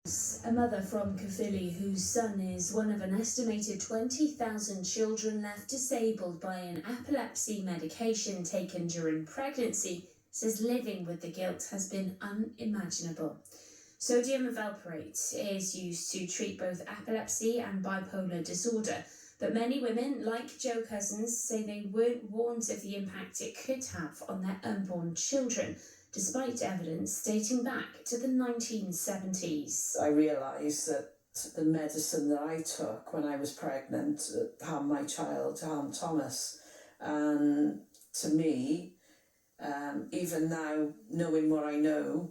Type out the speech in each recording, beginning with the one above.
A mother from Caerphilly whose son is one of an estimated 20,000 children left disabled by an epilepsy medication taken during pregnancy says living with the guilt has been unimaginable. Sodium valproate is used to treat both epilepsy and bipolar disorder, but many women, like Jo Cousins, say they weren't warned of the impact it could have on their unborn children, despite evidence dating back to the 1970s. I realised that the medicine that I took when I was pregnant harmed my child, harmed Thomas. And to me, even now, knowing what I know,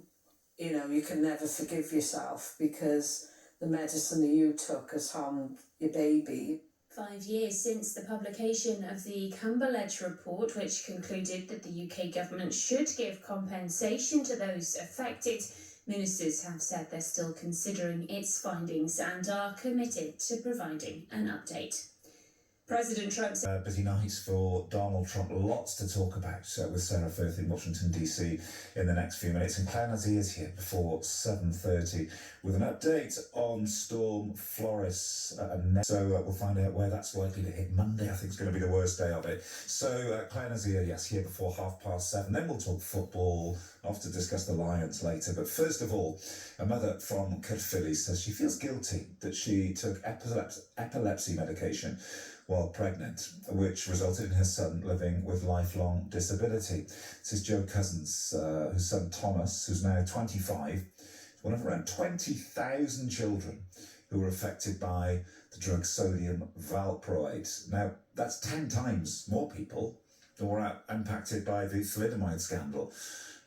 you can never forgive yourself because the medicine that you took has harmed your baby. 5 years since the publication of the Cumberledge report, which concluded that the UK government should give compensation to those affected, ministers have said they're still considering its findings and are committed to providing an update. President Trump said... busy night for Donald Trump. Lots to talk about with Sarah Firth in Washington, D.C. in the next few minutes. And Claire Nazi is here before 7:30 with an update on Storm Floris. So we'll find out where that's likely to hit. Monday, I think, is going to be the worst day of it. So Claire Nazi, yes, here before 7:30. Then we'll talk football. I'll have to discuss the Lions later. But first of all, a mother from Caerphilly says she feels guilty that she took epilepsy medication while pregnant, which resulted in her son living with lifelong disability. This is Jo Cousins, whose son Thomas, who's now 25, one of around 20,000 children who were affected by the drug sodium valproate. Now, that's 10 times more people who were impacted by the thalidomide scandal,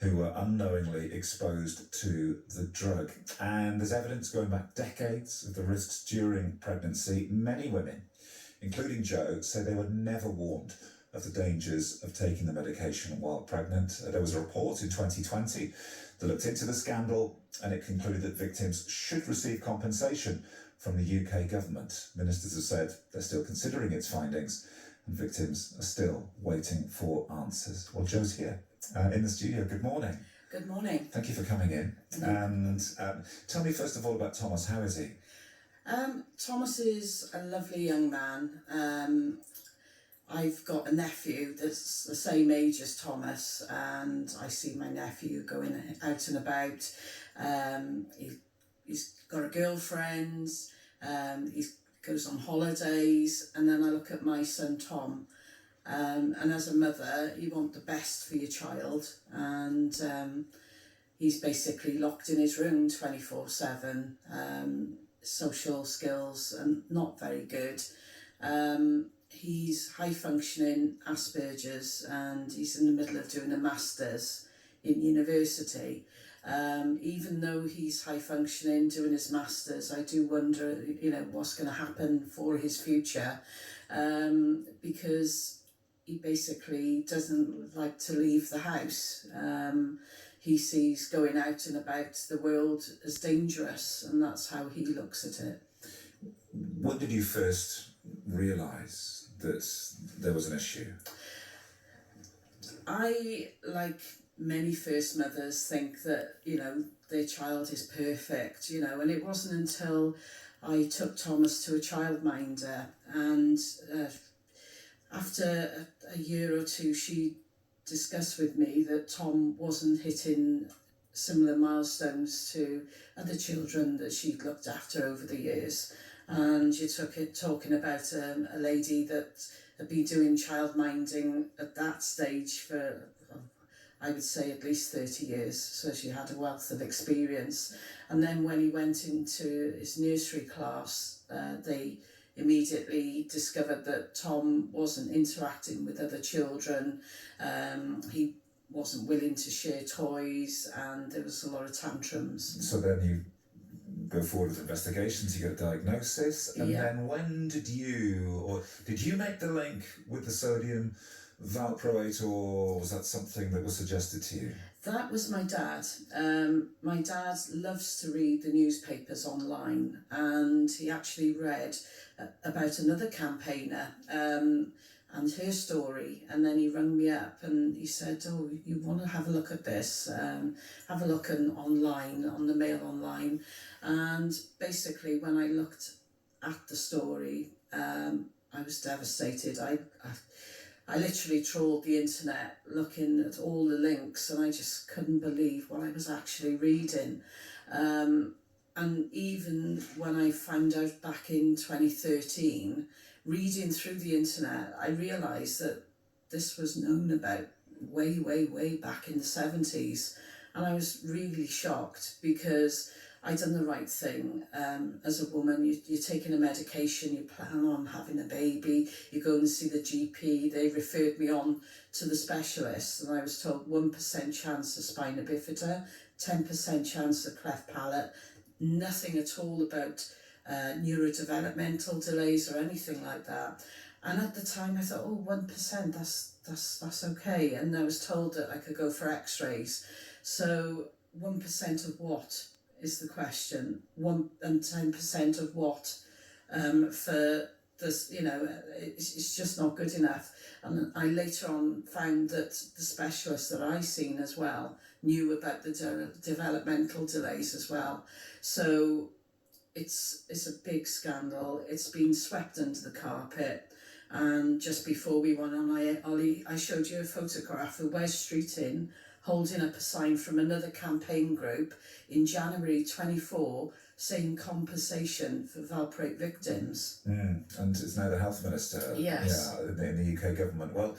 who were unknowingly exposed to the drug. And there's evidence going back decades of the risks during pregnancy. Many women, including Jo, say they were never warned of the dangers of taking the medication while pregnant. There was a report in 2020 that looked into the scandal, and it concluded that victims should receive compensation from the UK government. Ministers have said they're still considering its findings, and victims are still waiting for answers. Well, Jo's here in the studio. Good morning. Good morning. Thank you for coming in. And tell me first of all about Thomas. How is he? Thomas is a lovely young man. I've got a nephew that's the same age as Thomas, and I see my nephew going out and about. He's got a girlfriend, he goes on holidays, and then I look at my son Tom. And as a mother, you want the best for your child, and he's basically locked in his room 24/7. Social skills and not very good. He's high functioning Asperger's, and he's in the middle of doing a master's in university. Even though he's high functioning, doing his master's, I do wonder, what's going to happen for his future, because he basically doesn't like to leave the house. He sees going out and about the world as dangerous, and that's how he looks at it. When did you first realise that there was an issue? I, like many first mothers, think that, their child is perfect, and it wasn't until I took Thomas to a childminder, and after a year or two, she discussed with me that Tom wasn't hitting similar milestones to other children that she'd looked after over the years. And you took it talking about a lady that had been doing childminding at that stage for, I would say, at least 30 years. So she had a wealth of experience. And then when he went into his nursery class, they immediately discovered that Tom wasn't interacting with other children. He wasn't willing to share toys, and there was a lot of tantrums. So then you go forward with investigations, you get a diagnosis, and then when did you make the link with the sodium valproate, or was that something that was suggested to you? That was my dad. My dad loves to read the newspapers online, and he actually read about another campaigner and her story, and then he rang me up and he said, oh, you want to have a look at this, have a look online, on the Mail Online. And basically when I looked at the story, I was devastated. I literally trawled the internet looking at all the links, and I just couldn't believe what I was actually reading. And even when I found out back in 2013, reading through the internet, I realised that this was known about way, way, way back in the 70s. And I was really shocked because I'd done the right thing. As a woman, you're taking a medication, you plan on having a baby, you go and see the GP, they referred me on to the specialist, and I was told 1% chance of spina bifida, 10% chance of cleft palate, nothing at all about neurodevelopmental delays or anything like that. And at the time I thought, oh, 1%, that's okay. And I was told that I could go for x-rays. So 1% of what is the question? 1 and 10% of what? For this, it's just not good enough. And I later on found that the specialist that I seen as well knew about the developmental delays as well. So it's a big scandal. It's been swept under the carpet. And just before we went on, I showed you a photograph of Wes Streeting holding up a sign from another campaign group in January 24 saying compensation for Valproate victims. And it's now the health minister. Yes. Yeah, in the UK government. Well,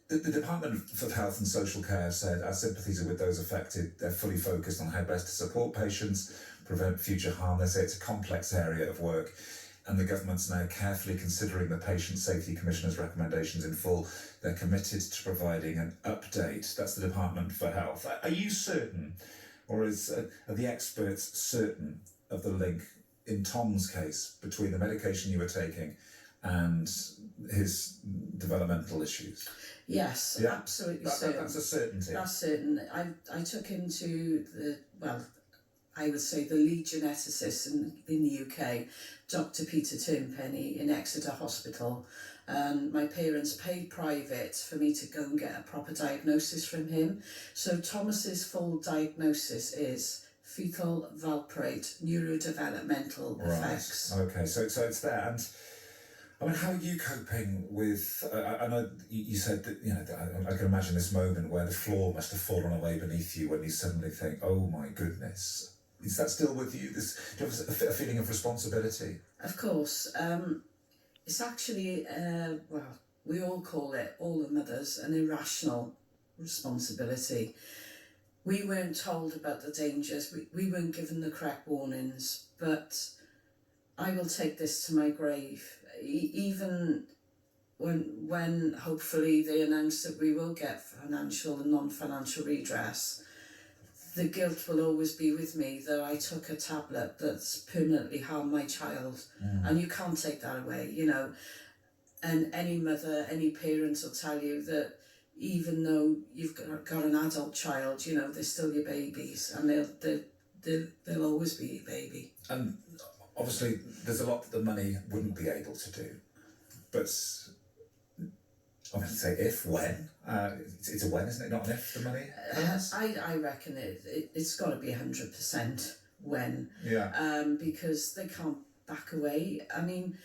the Department for Health and Social Care said our sympathies are with those affected. They're fully focused on how best to support patients, prevent future harm. They say it's a complex area of work, and the government's now carefully considering the Patient Safety Commissioner's recommendations in full. They're committed to providing an update. That's the Department for Health. Are you certain, or are the experts certain of the link in Tom's case between the medication you were taking and his developmental issues? Yes, yeah? Absolutely certain. That's a certainty. That's certain. I took him to I would say the lead geneticist in the UK, Dr. Peter Turnpenny in Exeter Hospital. My parents paid private for me to go and get a proper diagnosis from him. So Thomas's full diagnosis is fetal valproate neurodevelopmental effects. Okay, so it's there. And I mean, how are you coping with? I know you said that I can imagine this moment where the floor must have fallen away beneath you when you suddenly think, "Oh my goodness." Is that still with you? Do you have a feeling of responsibility? Of course. It's actually, we all call it, all the mothers, an irrational responsibility. We weren't told about the dangers. We weren't given the correct warnings. But I will take this to my grave. Even when hopefully they announce that we will get financial and non-financial redress, the guilt will always be with me that I took a tablet that's permanently harmed my child. And you can't take that away, And any mother, any parent will tell you that even though you've got an adult child, they're still your babies, and they'll always be your baby. And obviously there's a lot that the money wouldn't be able to do. But I'm going to say if, when. It's a when, isn't it? Not an if, the money? I reckon it's got to be 100% when. Yeah. Because they can't back away. I mean,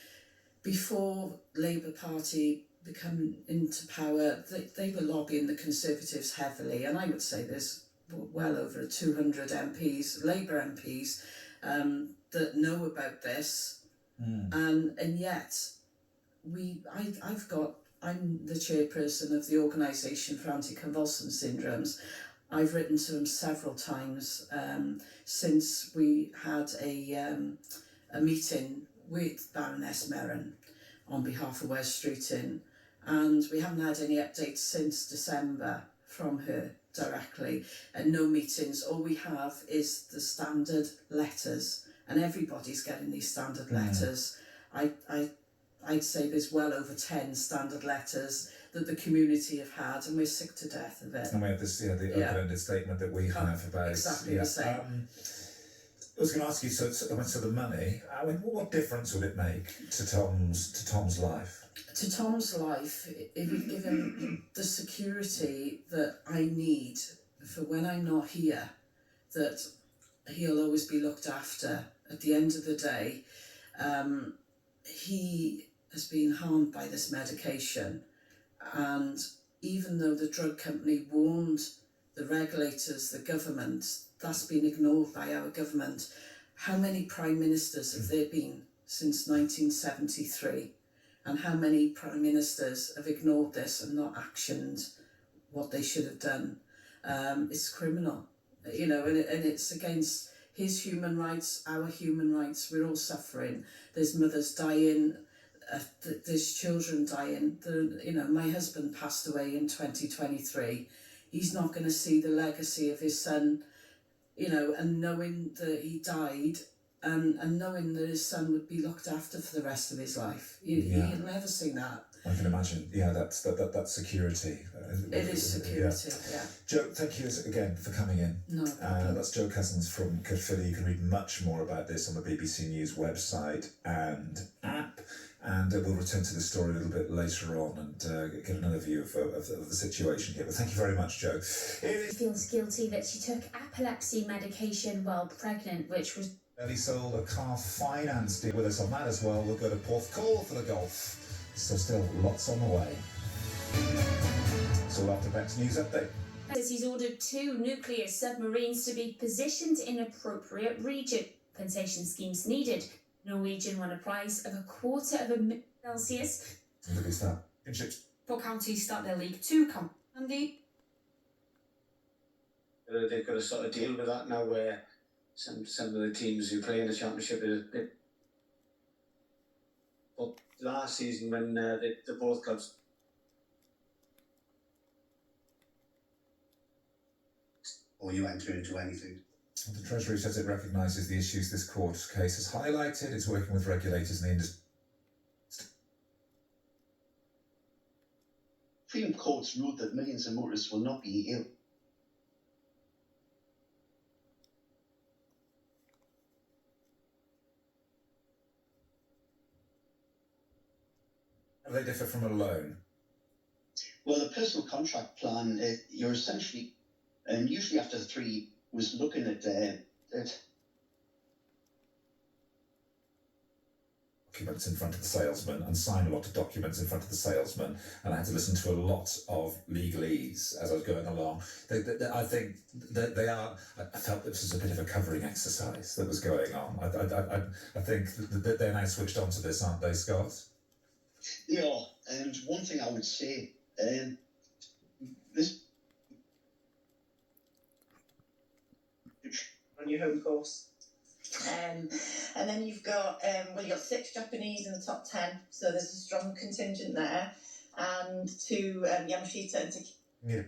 before Labour Party become into power, they were lobbying the Conservatives heavily, and I would say there's well over 200 MPs, Labour MPs, that know about this, and yet I'm the chairperson of the Organisation for Anti-Convulsant Syndromes. I've written to them several times since we had a meeting with Baroness Merrin on behalf of Wes Streeting, and we haven't had any updates since December from her directly, and no meetings. All we have is the standard letters, and everybody's getting these standard letters. I'd say there's well over 10 standard letters that the community have had, and we're sick to death of it. And we have this, the open-ended statement that we have about... Exactly the same. I was going to ask you, so the money, I mean, what difference would it make to Tom's life? To Tom's life, it would give him the security that I need for when I'm not here, that he'll always be looked after. At the end of the day, he has been harmed by this medication, and even though the drug company warned the regulators, the government, that's been ignored by our government. How many prime ministers have there been since 1973? And how many prime ministers have ignored this and not actioned what they should have done? It's criminal, you know, and it's against his human rights, our human rights. We're all suffering. There's mothers dying, there's children dying. My husband passed away in 2023. He's not going to see the legacy of his son, you know, and knowing that he died and knowing that his son would be looked after for the rest of his life. He'll never see that. I can imagine. Yeah, that's security. It is security, yeah. Jo, thank you again for coming in. No problem. That's Jo Cousins from Caerphilly. You can read much more about this on the BBC News website and app. And we'll return to the story a little bit later on and get another view of the situation here. But thank you very much, Jo. She feels guilty that she took epilepsy medication while pregnant, which was... Ellie sold a car finance deal with us on that as well. We'll go to Porthcawl for the golf. So still lots on the way. It's all after Beck's news update. Says he's ordered 2 nuclear submarines to be positioned in appropriate region. Compensation schemes needed. Norwegian won a prize of $250,000 Celsius. Look at that. In ships. 4 counties start their League 2 camp. Andy? They've got to sort of deal with that now where some of the teams who play in the championship but last season when the both clubs or you enter into anything. The Treasury says it recognises the issues this court case has highlighted. It's working with regulators in the industry. Supreme Court's ruled that millions of motorists will not be ill. How do they differ from a loan? Well, the personal contract plan, you're essentially, and usually after 3 was looking at documents in front of the salesman and sign a lot of documents in front of the salesman, and I had to listen to a lot of legalese as I was going along. I think that they are. I felt this was a bit of a covering exercise that was going on. I think that they're now switched on to this, aren't they, Scott? Yeah, and one thing I would say, this on your home course. And then you've got, you've got 6 Japanese in the top 10, so there's a strong contingent there, and 2 Yamashita and Taki. Yeah.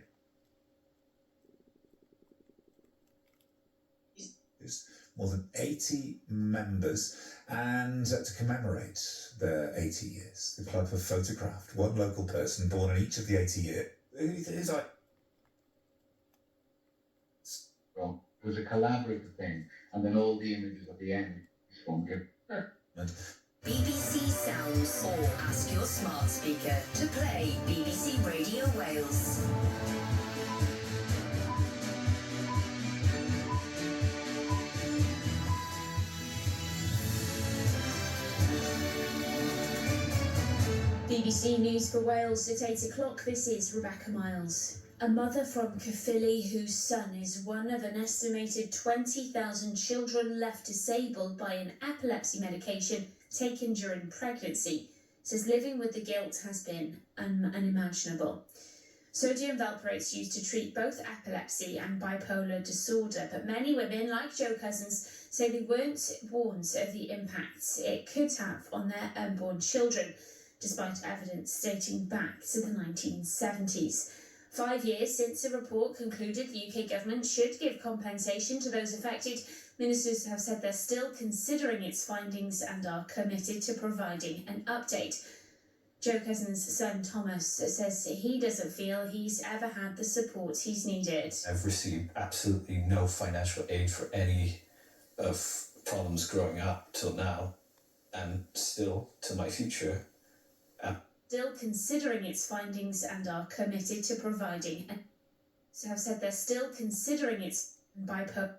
There's more than 80 members, and to commemorate their 80 years, the club have photographed one local person born in each of the 80 years. Who's like? Well, it was a collaborative thing, and then all the images at the end from good. BBC Sounds, or ask your smart speaker to play BBC Radio Wales. BBC News for Wales at 8 o'clock. This is Rebecca Miles. A mother from Caerphilly whose son is one of an estimated 20,000 children left disabled by an epilepsy medication taken during pregnancy says living with the guilt has been unimaginable. Sodium valproate is used to treat both epilepsy and bipolar disorder, but many women, like Jo Cousins, say they weren't warned of the impacts it could have on their unborn children, despite evidence dating back to the 1970s. 5 years since a report concluded the UK government should give compensation to those affected, ministers have said they're still considering its findings and are committed to providing an update. Jo Cousins' son Thomas says he doesn't feel he's ever had the support he's needed. I've received absolutely no financial aid for any of problems growing up till now, and still to my future. Still considering its findings and are committed to providing. So have said they're still considering its bipolar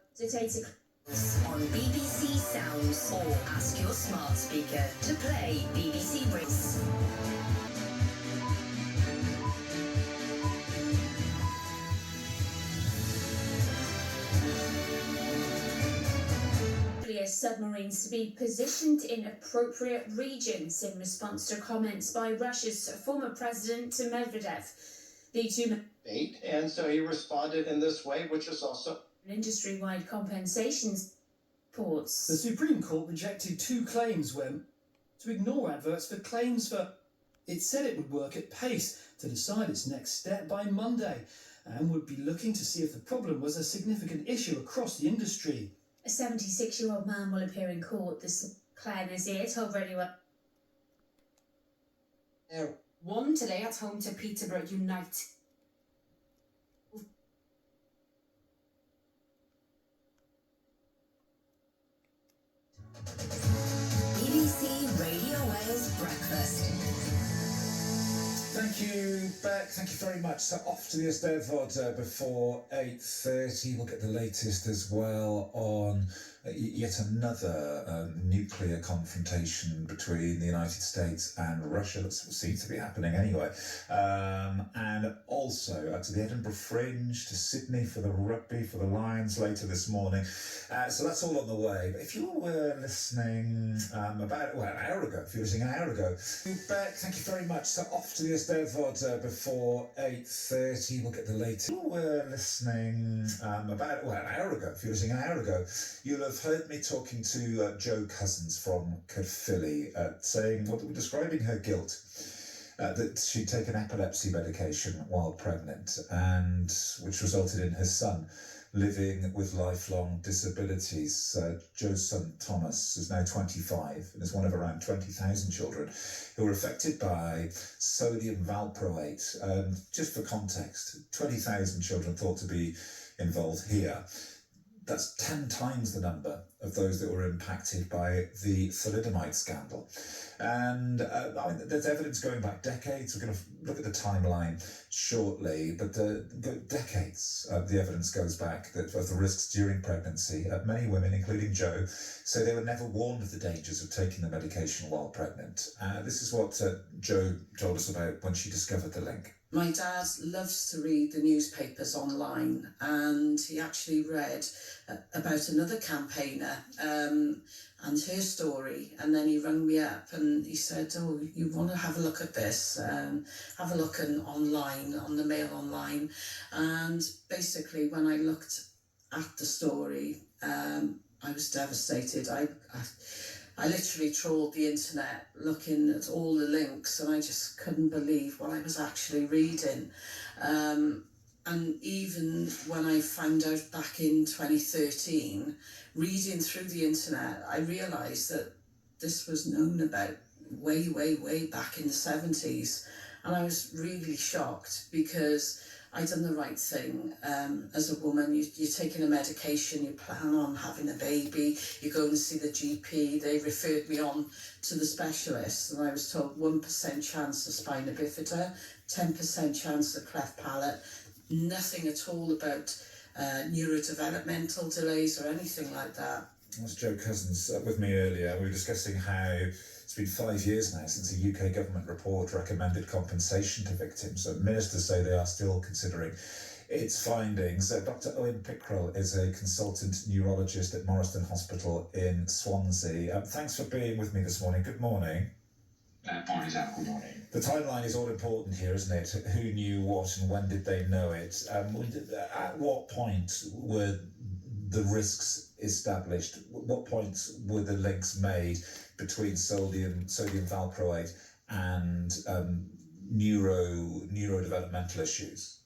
on BBC Sounds or ask your smart speaker to play BBC Race. Submarines to be positioned in appropriate regions in response to comments by Russia's former president Medvedev. The two and so he responded in this way, which is also industry-wide compensations reports. The Supreme Court rejected two claims to ignore adverts for claims for. It said it would work at pace to decide its next step by Monday and would be looking to see if the problem was a significant issue across the industry. A 76-year-old man will appear in court this Claire Nazir told Radio One today at home to Peterborough Unite. BBC Radio Wales Breakfast. Thank you, Beck. Thank you very much. So off to the Eisteddfod before 8:30. We'll get the latest as well on yet another nuclear confrontation between the United States and Russia. That seems to be happening anyway. And also to the Edinburgh Fringe, to Sydney for the rugby, for the Lions later this morning. So that's all on the way. But if you were listening an hour ago, Beck, thank you very much. So off to the Eisteddfod before 8:30. We'll get the latest. If you were listening an hour ago, you'll have heard me talking to Jo Cousins from Caerphilly, describing her guilt. That she'd taken epilepsy medication while pregnant, and which resulted in her son living with lifelong disabilities. Jo's son, Thomas, is now 25 and is one of around 20,000 children who are affected by sodium valproate. Just for context, 20,000 children thought to be involved here. That's 10 times the number of those that were impacted by the thalidomide scandal. And there's evidence going back decades. We're going to look at the timeline shortly, but decades the evidence goes back that of the risks during pregnancy. Many women, including Jo, say they were never warned of the dangers of taking the medication while pregnant. This is what Jo told us about when she discovered the link. My dad loves to read the newspapers online, and he actually read about another campaigner and her story, and then he rang me up and he said, "Oh, you want to have a look at this? Have a look online, on the Mail Online." And basically, when I looked at the story, I was devastated. I literally trawled the internet looking at all the links, and I just couldn't believe what I was actually reading. And even when I found out back in 2013, reading through the internet, I realised that this was known about way, way, way back in the 70s. And I was really shocked because I'd done the right thing. As a woman, you're taking a medication, you plan on having a baby, you go and see the GP, they referred me on to the specialist, and I was told 1% chance of spina bifida, 10% chance of cleft palate, nothing at all about neurodevelopmental delays or anything like that. That's Jo Cousins with me earlier. We were discussing how it's been 5 years now since a UK government report recommended compensation to victims. Ministers say they are still considering its findings. Dr. Owen Pickrell is a consultant neurologist at Morriston Hospital in Swansea. Thanks for being with me this morning. Good morning. Morning, Zach. Good morning. The timeline is all important here, isn't it? Who knew what and when did they know it? At what point were the risks established? What point were the links made between sodium valproate and neurodevelopmental issues?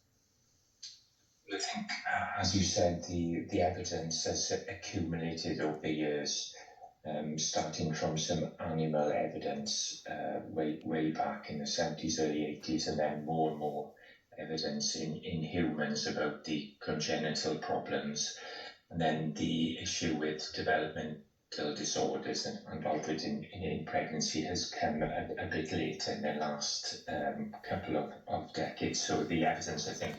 I think, as you said, the evidence has accumulated over the years, starting from some animal evidence way back in the 70s, early 80s, and then more and more evidence in humans about the congenital problems And then the issue with developmental disorders and valproate in pregnancy has come a bit later in the last couple of decades. So the evidence, I think,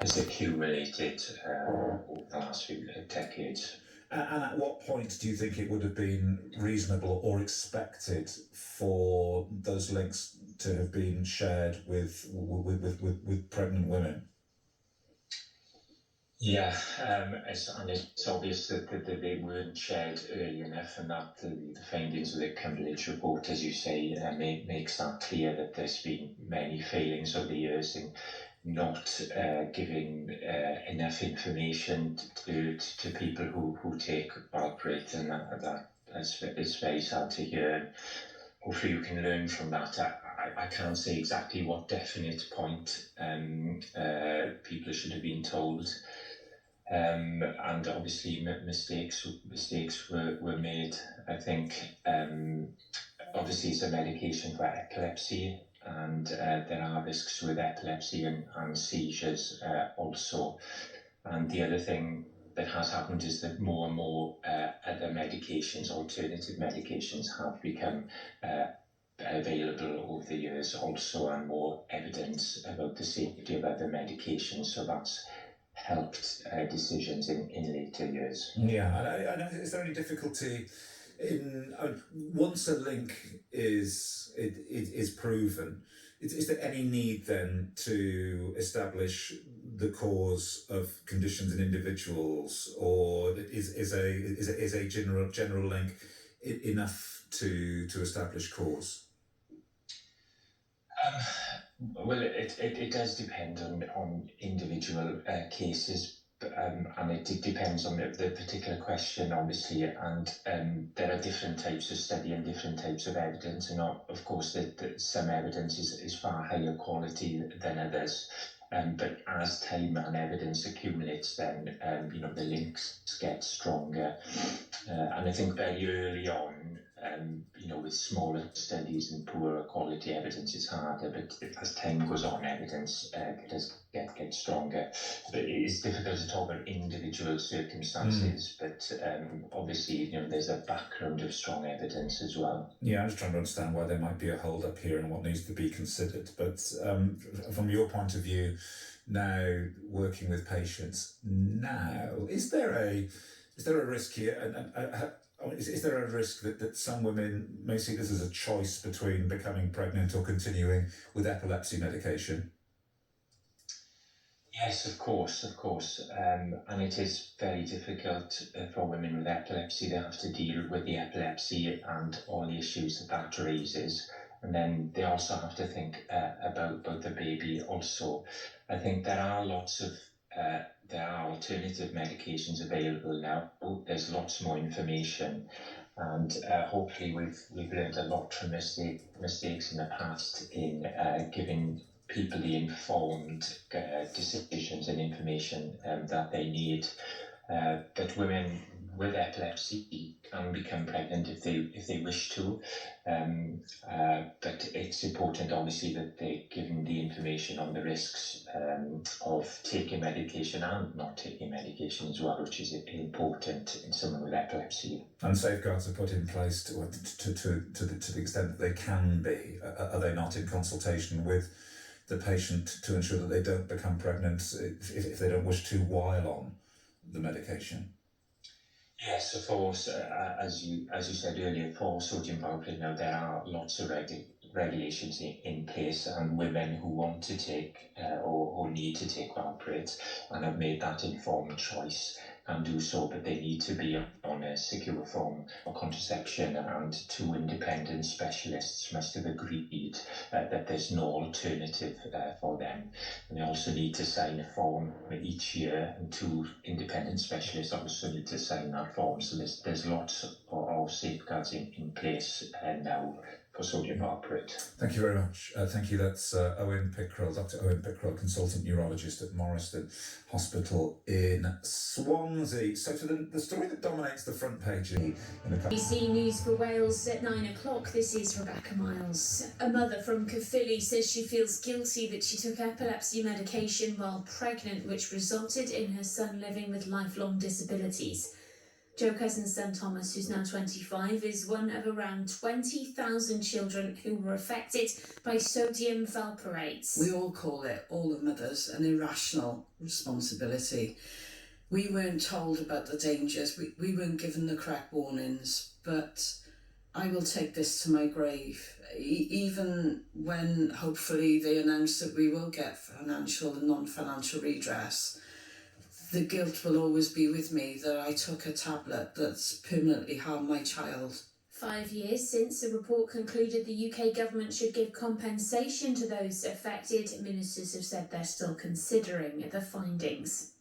has accumulated over the last few decades. And at what point do you think it would have been reasonable or expected for those links to have been shared with pregnant women? Yeah, and it's obvious that they weren't shared early enough, and that the findings of the Cambridge report, as you say, makes that clear, that there's been many failings over the years in not giving enough information to people who take valproate, and it's very sad to hear. Hopefully you can learn from that. I can't say exactly what definite point people should have been told. And obviously mistakes were made. I think obviously it's a medication for epilepsy, and there are risks with epilepsy and seizures also. And the other thing that has happened is that more and more other medications, alternative medications, have become available over the years also, and more evidence about the safety of other medications. So that's helped decisions in later years. Yeah, I know. Is there any difficulty in once a link is proven? Is there any need then to establish the cause of conditions in individuals, or is a general link enough to establish cause? Well, it does depend on individual cases, and it depends on the particular question, obviously, and there are different types of study and different types of evidence, and of course that some evidence is far higher quality than others, but as time and evidence accumulates, then the links get stronger, and I think very early on, with smaller studies and poorer quality evidence, it's harder, but as time goes on, evidence does get stronger. But it is difficult to talk about individual circumstances, but obviously, there's a background of strong evidence as well. Yeah, I'm just trying to understand why there might be a hold up here and what needs to be considered. But from your point of view, now working with patients, is there a risk here? And is there a risk that some women may see this as a choice between becoming pregnant or continuing with epilepsy medication? Yes, of course. And it is very difficult for women with epilepsy. They have to deal with the epilepsy and all the issues that raises. And then they also have to think about the baby also. I think there are there are alternative medications available now. There's lots more information, and hopefully we've learned a lot from mistakes in the past in giving people the informed decisions and information that they need. But women with epilepsy can become pregnant if they wish to, but it's important obviously that they're given the information on the risks of taking medication and not taking medication as well, which is important in someone with epilepsy. And safeguards are put in place to the extent that they can be. Are they not, in consultation with the patient, to ensure that they don't become pregnant if they don't wish to while on the medication? Yes, of course. As you said earlier, for sodium valproate now there are lots of regulations in place, and women who want to take or need to take valproate and have made that informed choice can do so, but they need to be on a secure form of contraception, and 2 independent specialists must have agreed that there's no alternative for them. And they also need to sign a form each year, and 2 independent specialists also need to sign that form. So there's lots of safeguards in place now sodium valproate. Thank you very much. Thank you. That's Owen Pickrell, Dr. Owen Pickrell, consultant neurologist at Morriston Hospital in Swansea. So to the story that dominates the front page in the BBC News for Wales at 9 o'clock. This is Rebecca Miles. A mother from Caerphilly says she feels guilty that she took epilepsy medication while pregnant, which resulted in her son living with lifelong disabilities. Joe Cousin's son Thomas, who's now 25, is one of around 20,000 children who were affected by sodium valproate. We all call it, all the mothers, an irrational responsibility. We weren't told about the dangers, we weren't given the correct warnings, but I will take this to my grave. Even when hopefully they announce that we will get financial and non-financial redress, the guilt will always be with me that I took a tablet that's permanently harmed my child. 5 years since the report concluded the UK government should give compensation to those affected, ministers have said they're still considering the findings.